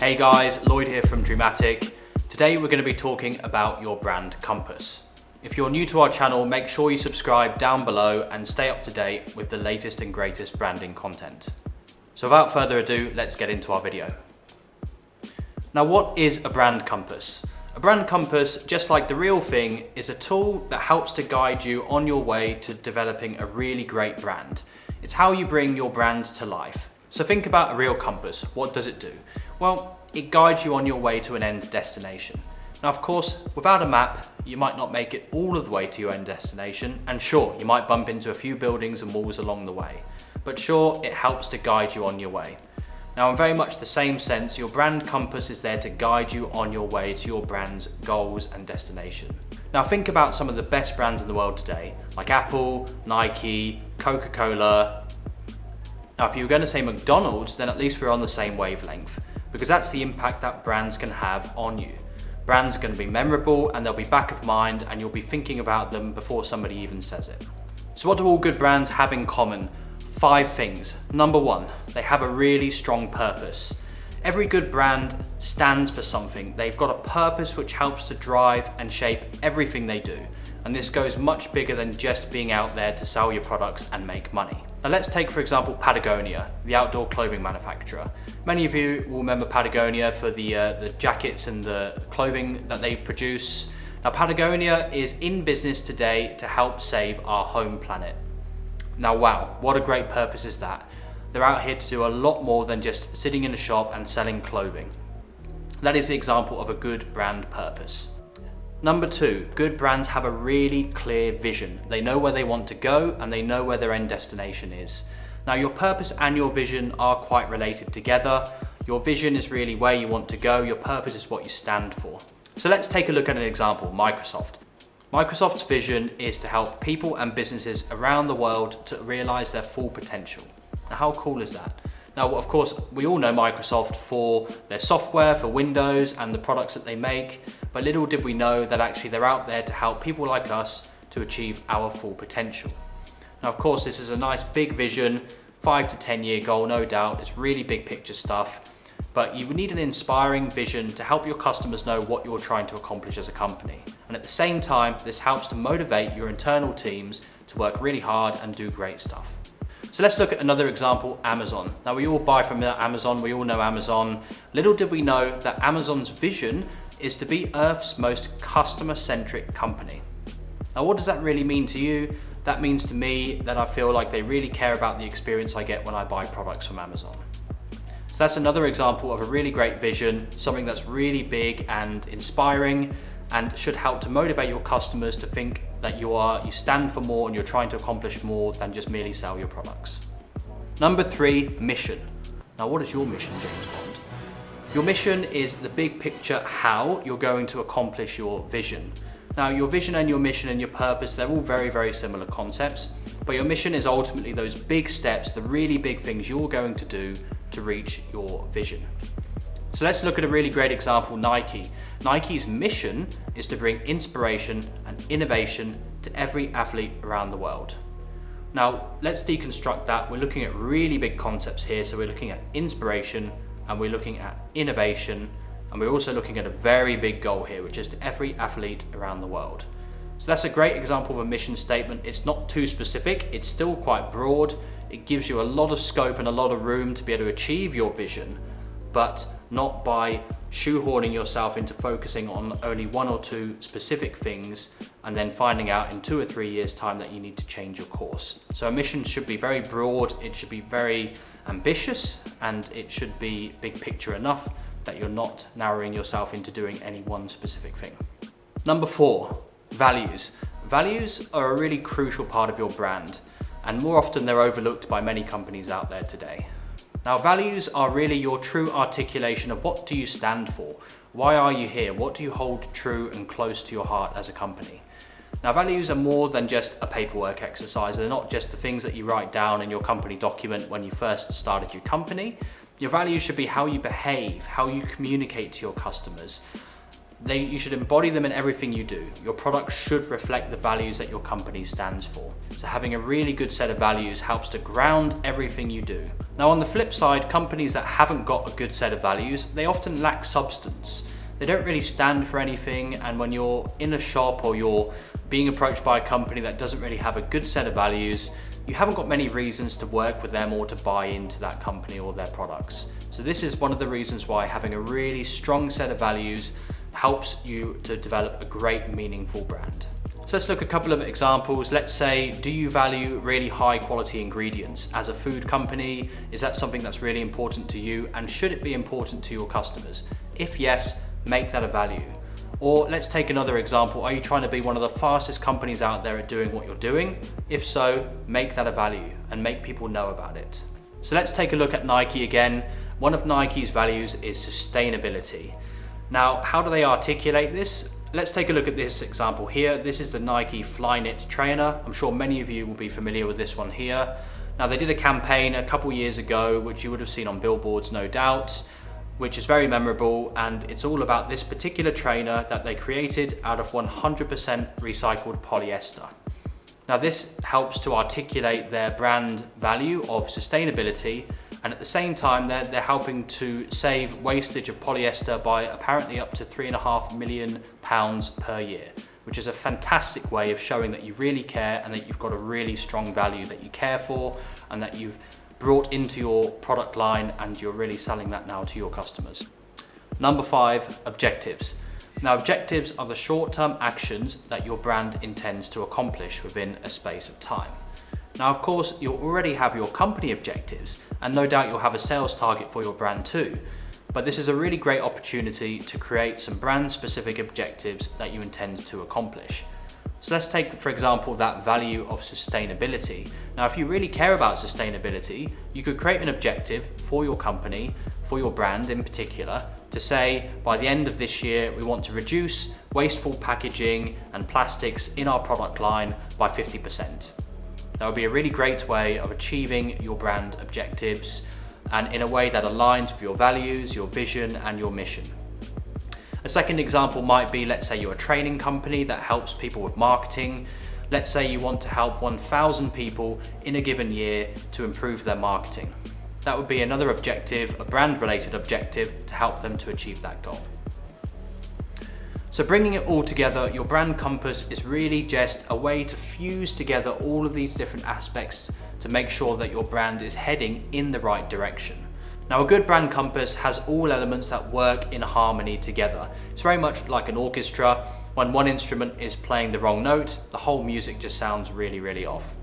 Hey guys, Lloyd here from Dreamatic. Today we're going to be talking about your brand compass. If you're new to our channel, make sure you subscribe down below and stay up to date with the latest and greatest branding content. So without further ado, let's get into our video. Now, what is a brand compass? A brand compass, just like the real thing, is a tool that helps to guide you on your way to developing a really great brand. It's how you bring your brand to life. So think about a real compass. What does it do? Well, it guides you on your way to an end destination. Now, of course, without a map, you might not make it all of the way to your end destination, and sure, you might bump into a few buildings and walls along the way, but sure, it helps to guide you on your way. Now, in very much the same sense, your brand compass is there to guide you on your way to your brand's goals and destination. Now, think about some of the best brands in the world today, like Apple, Nike, Coca-Cola. Now, if you were going to say McDonald's, then at least we're on the same wavelength, because that's the impact that brands can have on you. Brands are going to be memorable and they'll be back of mind and you'll be thinking about them before somebody even says it. So what do all good brands have in common? 5 things. Number 1, they have a really strong purpose. Every good brand stands for something. They've got a purpose which helps to drive and shape everything they do. And this goes much bigger than just being out there to sell your products and make money. Now let's take, for example, Patagonia, the outdoor clothing manufacturer. Many of you will remember Patagonia for the jackets and the clothing that they produce. Now, Patagonia is in business today to help save our home planet. Now, wow, what a great purpose is that. They're out here to do a lot more than just sitting in a shop and selling clothing. That is the example of a good brand purpose. Number 2, good brands have a really clear vision. They know where they want to go and they know where their end destination is. Now, your purpose and your vision are quite related together. Your vision is really where you want to go. Your purpose is what you stand for. So let's take a look at an example, Microsoft. Microsoft's vision is to help people and businesses around the world to realize their full potential. Now, how cool is that? Now, of course, we all know Microsoft for their software, for Windows and the products that they make, but little did we know that actually they're out there to help people like us to achieve our full potential. Now, of course, this is a nice big vision, 5 to 10 year goal, no doubt. It's really big picture stuff, but you need an inspiring vision to help your customers know what you're trying to accomplish as a company. And at the same time, this helps to motivate your internal teams to work really hard and do great stuff. So let's look at another example, Amazon. Now, we all buy from Amazon, we all know Amazon. Little did we know that Amazon's vision is to be Earth's most customer-centric company. Now, what does that really mean to you? That means to me that I feel like they really care about the experience I get when I buy products from Amazon. So that's another example of a really great vision, something that's really big and inspiring and should help to motivate your customers to think that you stand for more and you're trying to accomplish more than just merely sell your products. Number 3, mission. Now, what is your mission, James Bond? Your mission is the big picture, how you're going to accomplish your vision. Now, your vision and your mission and your purpose, they're all very, very similar concepts, but your mission is ultimately those big steps, the really big things you're going to do to reach your vision. So let's look at a really great example, Nike. Nike's mission is to bring inspiration and innovation to every athlete around the world. Now, let's deconstruct that. We're looking at really big concepts here. So we're looking at inspiration and we're looking at innovation, and we're also looking at a very big goal here, which is to every athlete around the world. So that's a great example of a mission statement. It's not too specific, it's still quite broad. It gives you a lot of scope and a lot of room to be able to achieve your vision, but not by shoehorning yourself into focusing on only 1 or 2 specific things and then finding out in 2 or 3 years' time that you need to change your course. So a mission should be very broad, it should be very ambitious, and it should be big picture enough that you're not narrowing yourself into doing any one specific thing. Number 4, values. Values are a really crucial part of your brand, and more often they're overlooked by many companies out there today. Now, values are really your true articulation of what do you stand for? Why are you here? What do you hold true and close to your heart as a company? Now, values are more than just a paperwork exercise. They're not just the things that you write down in your company document when you first started your company. Your values should be how you behave, how you communicate to your customers, You should embody them in everything you do. Your product should reflect the values that your company stands for. So having a really good set of values helps to ground everything you do. Now on the flip side, companies that haven't got a good set of values, they often lack substance. They don't really stand for anything, and when you're in a shop or you're being approached by a company that doesn't really have a good set of values, you haven't got many reasons to work with them or to buy into that company or their products. So this is one of the reasons why having a really strong set of values helps you to develop a great, meaningful brand. So let's look at a couple of examples. Let's say, do you value really high quality ingredients? As a food company, is that something that's really important to you, and should it be important to your customers? If yes, make that a value. Or let's take another example. Are you trying to be one of the fastest companies out there at doing what you're doing? If so, make that a value and make people know about it. So let's take a look at Nike again. One of Nike's values is sustainability. Now, how do they articulate this? Let's take a look at this example here. This is the Nike Flyknit trainer. I'm sure many of you will be familiar with this one here. Now, they did a campaign a couple years ago, which you would have seen on billboards, no doubt, which is very memorable, and it's all about this particular trainer that they created out of 100% recycled polyester. Now, this helps to articulate their brand value of sustainability, and at the same time, they're helping to save wastage of polyester by apparently up to £3.5 million per year, which is a fantastic way of showing that you really care and that you've got a really strong value that you care for and that you've brought into your product line, and you're really selling that now to your customers. Number 5, objectives. Now, objectives are the short-term actions that your brand intends to accomplish within a space of time. Now, of course, you'll already have your company objectives, and no doubt you'll have a sales target for your brand too. But this is a really great opportunity to create some brand-specific objectives that you intend to accomplish. So let's take, for example, that value of sustainability. Now, if you really care about sustainability, you could create an objective for your company, for your brand in particular, to say, by the end of this year, we want to reduce wasteful packaging and plastics in our product line by 50%. That would be a really great way of achieving your brand objectives, and in a way that aligns with your values, your vision, and your mission. A second example might be, let's say you're a training company that helps people with marketing. Let's say you want to help 1,000 people in a given year to improve their marketing. That would be another objective, a brand-related objective, to help them to achieve that goal. So bringing it all together, your brand compass is really just a way to fuse together all of these different aspects to make sure that your brand is heading in the right direction. Now, a good brand compass has all elements that work in harmony together. It's very much like an orchestra. When one instrument is playing the wrong note, the whole music just sounds really, really off.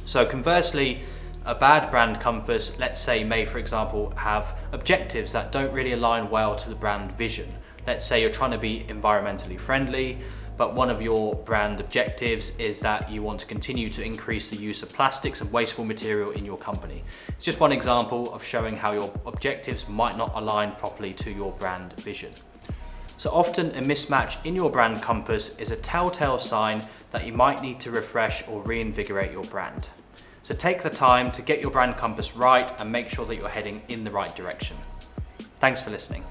So conversely, a bad brand compass, let's say, may, for example, have objectives that don't really align well to the brand vision. Let's say you're trying to be environmentally friendly, but one of your brand objectives is that you want to continue to increase the use of plastics and wasteful material in your company. It's just one example of showing how your objectives might not align properly to your brand vision. So often a mismatch in your brand compass is a telltale sign that you might need to refresh or reinvigorate your brand. So take the time to get your brand compass right and make sure that you're heading in the right direction. Thanks for listening.